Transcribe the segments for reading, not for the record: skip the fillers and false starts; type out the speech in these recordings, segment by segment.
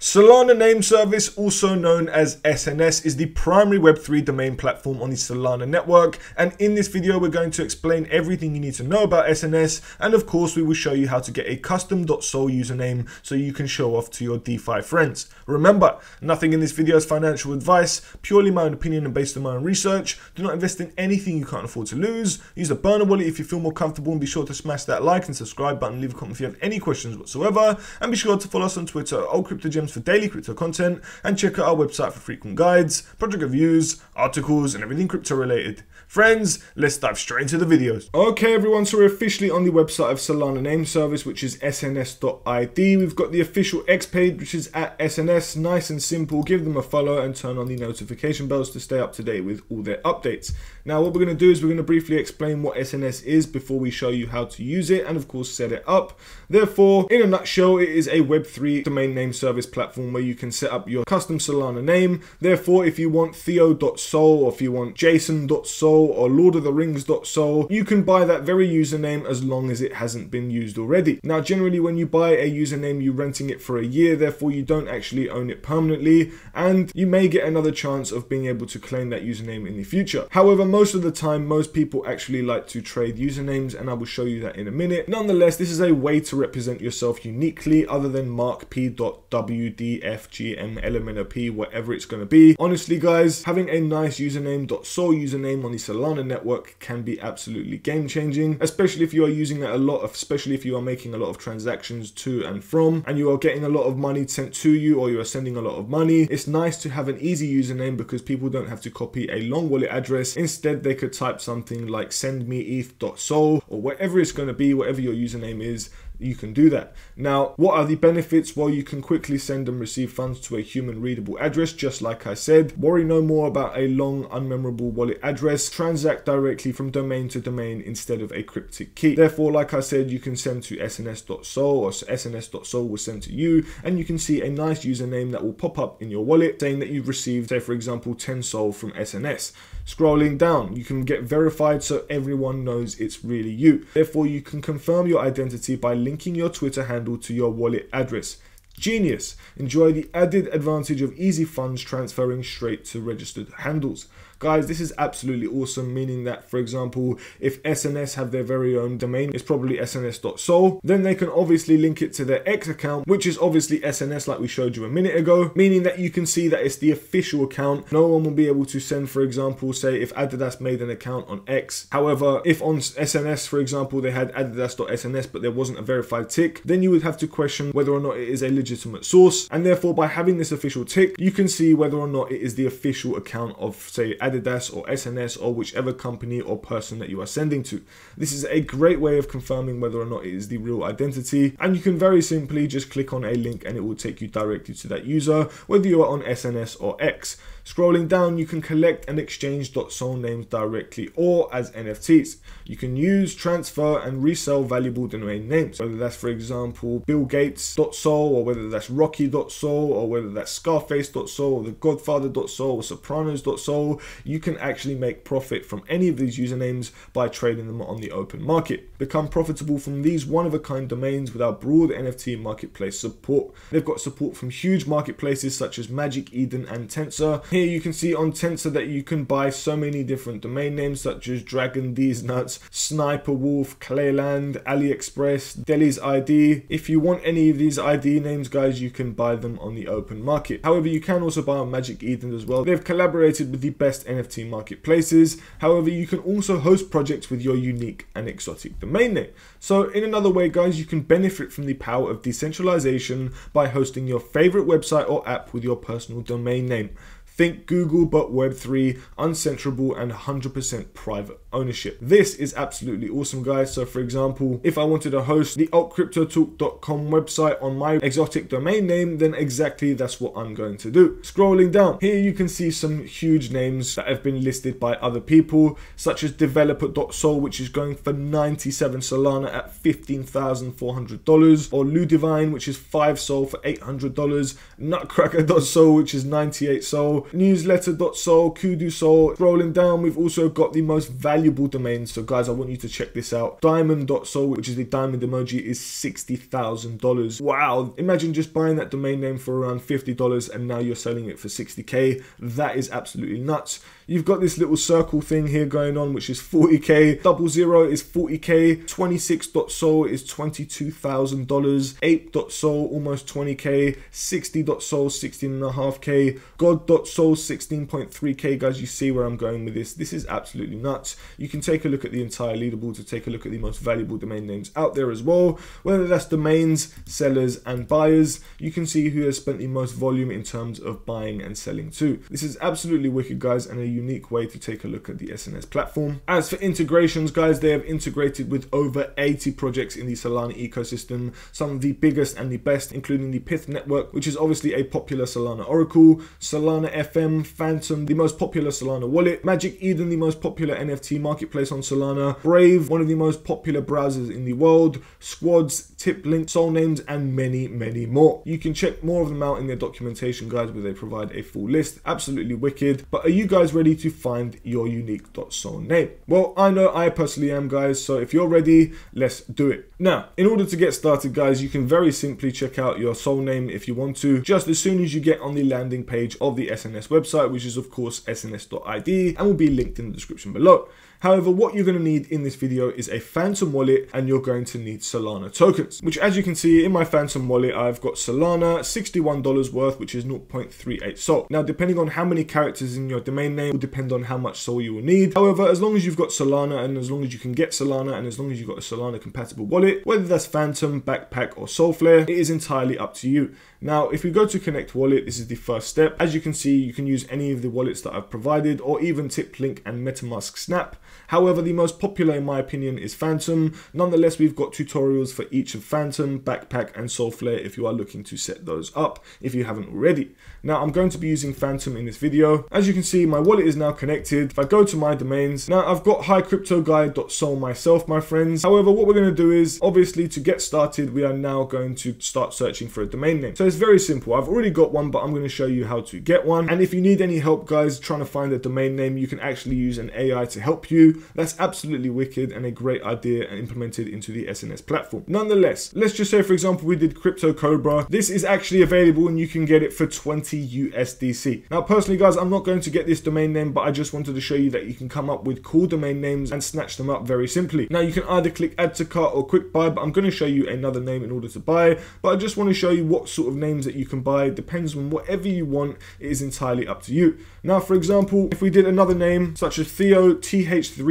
Solana Name Service, also known as SNS, is the primary Web3 domain platform on the Solana network, and in this video we're going to explain everything you need to know about SNS, and of course we will show you how to get a custom .sol username so you can show off to your DeFi friends. Remember, nothing in this video is financial advice, purely my own opinion and based on my own research. Do not invest in anything you can't afford to lose. Use a burner wallet if you feel more comfortable, and be sure to smash that like and subscribe button, leave a comment if you have any questions whatsoever, and be sure to follow us on Twitter at AltCryptoGems for daily crypto content, and check out our website for frequent guides, project reviews, articles, and everything crypto related. Friends, let's dive straight into the videos. Okay everyone, so we're officially on the website of Solana Name Service, which is sns.id. We've got the official X page, which is at SNS. Nice and simple. Give them a follow and turn on the notification bells to stay up to date with all their updates. Now what we're going to do is we're going to briefly explain what SNS is before we show you how to use it and of course set it up. Therefore, in a nutshell, it is a Web3 domain name service platform where you can set up your custom Solana name. Therefore, if you want Theo.sol, or if you want Jason.sol, or Lord of the Rings.sol, you can buy that very username as long as it hasn't been used already. Now, generally when you buy a username, you're renting it for a year, therefore you don't actually own it permanently, and you may get another chance of being able to claim that username in the future. However, most of the time, most people actually like to trade usernames, and I will show you that in a minute. Nonetheless, this is a way to represent yourself uniquely other than Mark P.WDFGMLMNOP, whatever it's going to be. Honestly guys, having a nice username .sol username on the Solana network can be absolutely game changing, especially if you are using that a lot, especially if you are making a lot of transactions to and from, and you are getting a lot of money sent to you, or you are sending a lot of money. It's nice to have an easy username because people don't have to copy a long wallet address. Instead, they could type something like sendmeeth.sol, or whatever it's going to be, whatever your username is, you can do that. Now, what are the benefits? Well, you can quickly send and receive funds to a human readable address, just like I said. Worry no more about a long, unmemorable wallet address. Transact directly from domain to domain instead of a cryptic key. Therefore, like I said, you can send to sns.sol, or sns.sol will send to you, and you can see a nice username that will pop up in your wallet saying that you've received, say for example, 10 sol from SNS. Scrolling down, you can get verified so everyone knows it's really you. Therefore, you can confirm your identity by linking your Twitter handle to your wallet address. Genius! Enjoy the added advantage of easy funds transferring straight to registered handles. Guys, this is absolutely awesome, meaning that, for example, if SNS have their very own domain, it's probably sns.sol, then they can obviously link it to their X account, which is obviously SNS like we showed you a minute ago, meaning that you can see that it's the official account. No one will be able to send, for example, say if Adidas made an account on X. However, if on SNS, for example, they had adidas.sns but there wasn't a verified tick, then you would have to question whether or not it is a legitimate source, and therefore by having this official tick, you can see whether or not it is the official account of, say, Adidas or SNS or whichever company or person that you are sending to. This is a great way of confirming whether or not it is the real identity, and you can very simply just click on a link and it will take you directly to that user, whether you are on SNS or X. Scrolling down, you can collect and exchange .sol names directly or as NFTs. You can use, transfer, and resell valuable domain names, whether that's, for example, Bill Gates.sol, or whether that's Rocky.sol, or whether that's Scarface.sol, or the Godfather.sol, or Sopranos.sol. You can actually make profit from any of these usernames by trading them on the open market. Become profitable from these one-of-a-kind domains with our broad NFT marketplace support. They've got support from huge marketplaces such as Magic Eden and Tensor. Here you can see on Tensor that you can buy so many different domain names such as Dragon D's Nuts, Sniper Wolf, Clayland, AliExpress, Delhi's ID. If you want any of these ID names, guys, you can buy them on the open market. However, you can also buy on Magic Eden as well. They've collaborated with the best NFT marketplaces. However, you can also host projects with your unique and exotic domain name. So in another way, guys, you can benefit from the power of decentralization by hosting your favorite website or app with your personal domain name. Think Google but Web3, uncensorable and 100% private ownership. This is absolutely awesome, guys. So for example, if I wanted to host the altcryptotalk.com website on my exotic domain name, then exactly that's what I'm going to do. Scrolling down, here you can see some huge names that have been listed by other people, such as developer.sol, which is going for 97 Solana at $15,400, or Ludivine, which is 5 Sol for $800, Nutcracker.sol, which is 98 Sol, newsletter.sol, kudu.sol. Scrolling down, we've also got the most valuable domains. So guys, I want you to check this out. Diamond.sol, which is the diamond emoji, is $60,000. Wow. Imagine just buying that domain name for around $50 and now you're selling it for 60K. That is absolutely nuts. You've got this little circle thing here going on, which is 40K. 00 is 40K. 26.sol is $22,000. Ape.sol, almost 20K. 60.sol, 16.5K. God.sol, 16.3K. Guys, you see where I'm going with this. This is absolutely nuts. You can take a look at the entire leaderboard to take a look at the most valuable domain names out there as well. Whether that's domains, sellers, and buyers, you can see who has spent the most volume in terms of buying and selling too. This is absolutely wicked, guys, and a unique way to take a look at the SNS platform. As for integrations, guys, they have integrated with over 80 projects in the Solana ecosystem, some of the biggest and the best, including the Pyth network, which is obviously a popular Solana oracle, Solana FM, Phantom, the most popular Solana wallet, Magic Eden, the most popular NFT marketplace on Solana, Brave, one of the most popular browsers in the world, Squads, TipLink, Soul Names, and many, many more. You can check more of them out in their documentation, guys, where they provide a full list. Absolutely wicked. But are you guys ready to find your unique .sol name? Well, I know I personally am, guys, so if you're ready, let's do it. Now, in order to get started, guys, you can very simply check out your Sol name if you want to, just as soon as you get on the landing page of the SNS website, which is of course sns.id, and will be linked in the description below. However, what you're going to need in this video is a Phantom wallet, and you're going to need Solana tokens, which, as you can see in my Phantom wallet, I've got Solana, $61 worth, which is 0.38 Sol. Now, depending on how many characters in your domain name will depend on how much Sol you will need. However, as long as you've got Solana, and as long as you can get Solana, and as long as you've got a Solana compatible wallet, whether that's Phantom, Backpack, or Solflare, it is entirely up to you. Now, if we go to connect wallet, this is the first step. As you can see, you can use any of the wallets that I've provided, or even TipLink and MetaMask Snap. However, the most popular in my opinion is Phantom. Nonetheless, we've got tutorials for each of Phantom, Backpack, and Solflare if you are looking to set those up, if you haven't already. Now, I'm going to be using Phantom in this video. As you can see, my wallet is now connected. If I go to my domains, now I've got highcryptoguy.sol myself, my friends. However, what we're going to do is, obviously, to get started, we are now going to start searching for a domain name. So it's very simple. I've already got one, but I'm going to show you how to get one. And if you need any help, guys, trying to find a domain name, you can actually use an AI to help you. That's absolutely wicked and a great idea and implemented into the SNS platform. Nonetheless, let's just say, for example, we did Crypto Cobra. This is actually available and you can get it for 20 USDC. Now, personally, guys, I'm not going to get this domain name, but I just wanted to show you that you can come up with cool domain names and snatch them up very simply. Now, you can either click add to cart or quick buy, but I'm going to show you another name in order to buy. But I just want to show you what sort of names that you can buy. It depends on whatever you want. It is entirely up to you. Now, for example, if we did another name such as Theo TH30,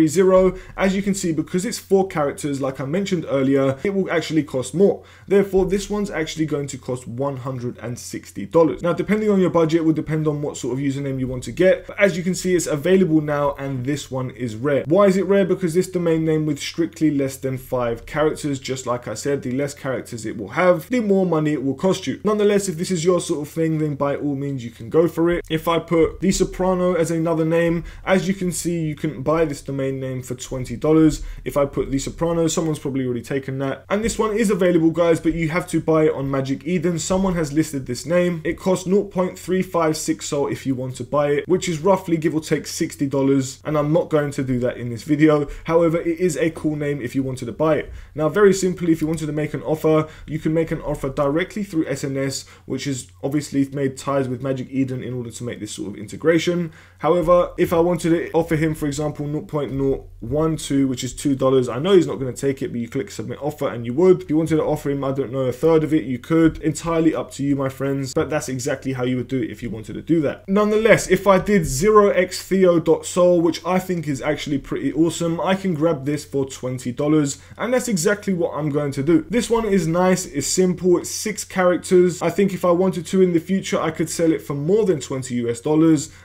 as you can see, because it's 4 characters, like I mentioned earlier, it will actually cost more. Therefore, this one's actually going to cost $160. Now, depending on your budget, will depend on what sort of username you want to get. But as you can see, it's available now, and this one is rare. Why is it rare? Because this domain name with strictly less than 5 characters, just like I said, the less characters it will have, the more money it will cost you. Nonetheless, if this is your sort of thing, then by all means, you can go for it. If I put The Soprano as another name, as you can see, you can buy this domain name for $20. If I put The Soprano, someone's probably already taken that. And this one is available, guys, but you have to buy it on Magic Eden. Someone has listed this name. It costs 0.356 Sol if you want to buy it, which is roughly, give or take, $60. And I'm not going to do that in this video. However, it is a cool name if you wanted to buy it. Now, very simply, if you wanted to make an offer, you can make an offer directly through SNS, which is obviously made ties with Magic Eden in order to make this sort of integration. However, if I wanted to offer him, for example, 0.012, which is $2, I know he's not going to take it, but you click submit offer and you would. If you wanted to offer him, I don't know, 1/3 of it, you could. Entirely up to you, my friends, but that's exactly how you would do it if you wanted to do that. Nonetheless, if I did 0xtheo.sol, which I think is actually pretty awesome, I can grab this for $20, and that's exactly what I'm going to do. This one is nice, it's simple, it's 6 characters. I think if I wanted to in the future, I could sell it for more than $20 US,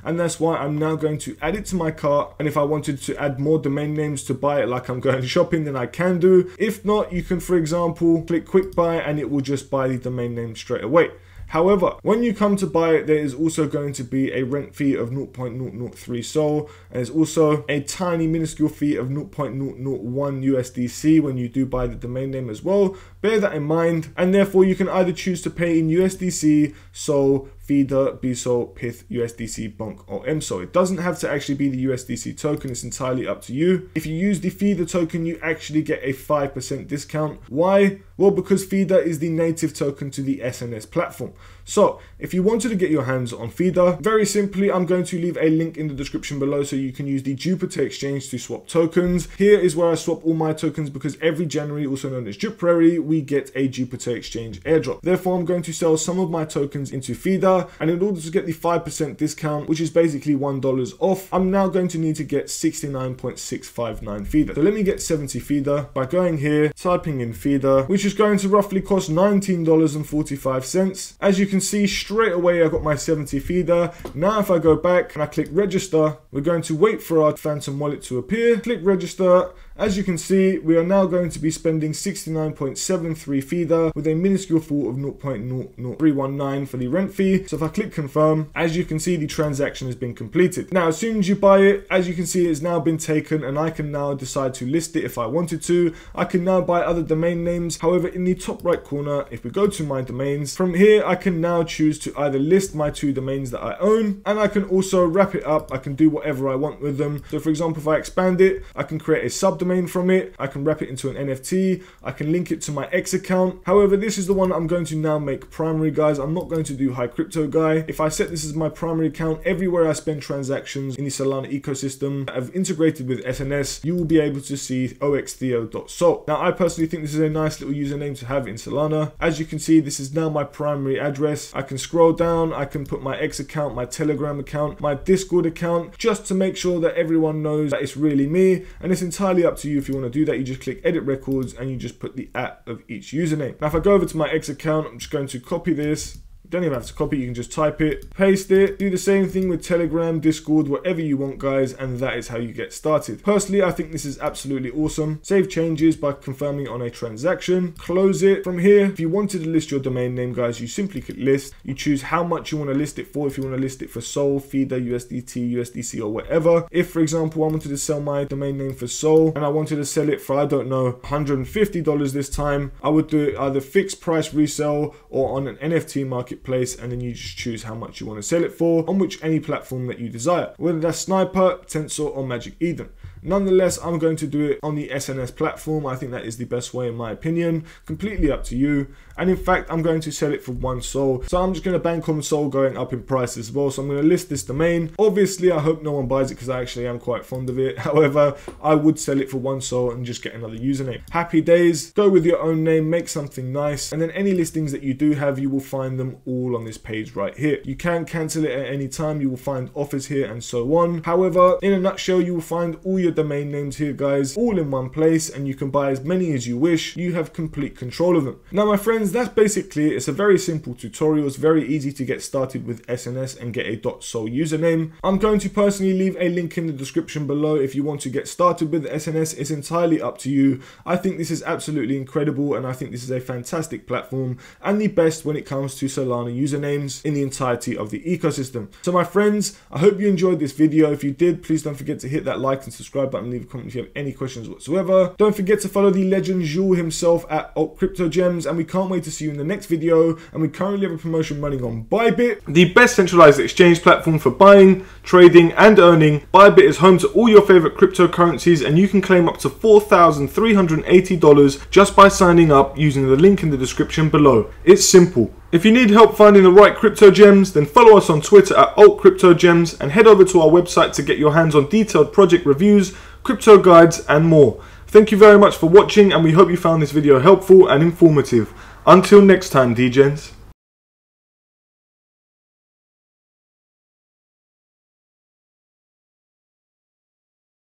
and that's why I'm now going to add it to my cart. And if I wanted to add more domain names to buy it like I'm going shopping, then I can do. If not, you can, for example, click quick buy and it will just buy the domain name straight away. However, when you come to buy it, there is also going to be a rent fee of 0.003 Sol, and there's also a tiny minuscule fee of 0.001 USDC when you do buy the domain name as well. Bear that in mind, and therefore you can either choose to pay in USDC, SOL, Feeder, BSOL, Pyth, USDC, Bonk, or MSOL. It doesn't have to actually be the USDC token, it's entirely up to you. If you use the Feeder token, you actually get a 5% discount. Why? Well, because Feeder is the native token to the SNS platform. So if you wanted to get your hands on Feeder, very simply, I'm going to leave a link in the description below so you can use the Jupiter exchange to swap tokens. Here is where I swap all my tokens because every January, also known as Juprary, we get a Jupiter exchange airdrop. Therefore, I'm going to sell some of my tokens into Feeder, and in order to get the 5% discount, which is basically $1 off, I'm now going to need to get 69.659 Feeder. So let me get 70 Feeder by going here, typing in Feeder, which is going to roughly cost $19.45. As you can see, straight away I got my 70 Feeder. Now if I go back and I click register, we're going to wait for our Phantom wallet to appear. Click register. As you can see, we are now going to be spending 69.73 Feeder with a minuscule fee of 0.00319 for the rent fee. So if I click confirm, as you can see, the transaction has been completed. Now, as soon as you buy it, as you can see, it's now been taken, and I can now decide to list it if I wanted to. I can now buy other domain names. However, in the top right corner, if we go to my domains, from here, I can now choose to either list my 2 domains that I own, and I can also wrap it up. I can do whatever I want with them. So for example, if I expand it, I can create a subdomain from it. I can wrap it into an NFT. I can link it to my X account. However, this is the one I'm going to now make primary, guys. I'm not going to do High Crypto Guy. If I set this as my primary account, everywhere I spend transactions in the Solana ecosystem that have integrated with SNS, you will be able to see airdrops.sol. Now, I personally think this is a nice little username to have in Solana. As you can see, this is now my primary address. I can scroll down. I can put my X account, my Telegram account, my Discord account, just to make sure that everyone knows that it's really me, and it's entirely up to you. If you want to do that, you just click edit records and you just put the @ of each username. Now if I go over to my X account, I'm just going to copy this. Don't even have to copy, you can just type it, paste it, do the same thing with Telegram, Discord, whatever you want, guys, and that is how you get started. Personally, I think this is absolutely awesome. Save changes by confirming on a transaction, close it. From here, if you wanted to list your domain name, guys, you simply click list. You choose how much you want to list it for, if you want to list it for SOL, Feeder, USDT, USDC, or whatever. If, for example, I wanted to sell my domain name for SOL, and I wanted to sell it for, I don't know, $150 this time, I would do it either fixed price resale or on an NFT marketplace, and then you just choose how much you want to sell it for on any platform that you desire, whether that's Sniper, Tensor, or Magic Eden. Nonetheless, I'm going to do it on the SNS platform. I think that is the best way in my opinion, completely up to you. And in fact, I'm going to sell it for 1 SOL. So I'm just going to bank on SOL going up in price as well. So I'm going to list this domain. Obviously, I hope no one buys it because I actually am quite fond of it. However, I would sell it for 1 SOL and just get another username. Happy days. Go with your own name, make something nice. And then any listings that you do have, you will find them all on this page right here. You can cancel it at any time. You will find offers here and so on. However, in a nutshell, you will find all your domain names here, guys, all in one place, and you can buy as many as you wish. You have complete control of them. Now, my friends, that's basically it. It's a very simple tutorial. It's very easy to get started with SNS and get a .sol username. I'm going to personally leave a link in the description below if you want to get started with SNS. It's entirely up to you. I think this is absolutely incredible, and I think this is a fantastic platform and the best when it comes to Solana usernames in the entirety of the ecosystem. So my friends, I hope you enjoyed this video. If you did, please don't forget to hit that like and subscribe button, leave a comment if you have any questions whatsoever. Don't forget to follow the legend Jules himself at @CryptoGems, and we can't wait to see you in the next video. And we currently have a promotion running on Bybit, the best centralized exchange platform for buying, trading, and earning. Bybit is home to all your favorite cryptocurrencies, and you can claim up to $4,380 just by signing up using the link in the description below. It's simple. If you need help finding the right crypto gems, then follow us on Twitter at @CryptoGems and head over to our website to get your hands on detailed project reviews, crypto guides, and more. Thank you very much for watching, and we hope you found this video helpful and informative. Until next time, DGens.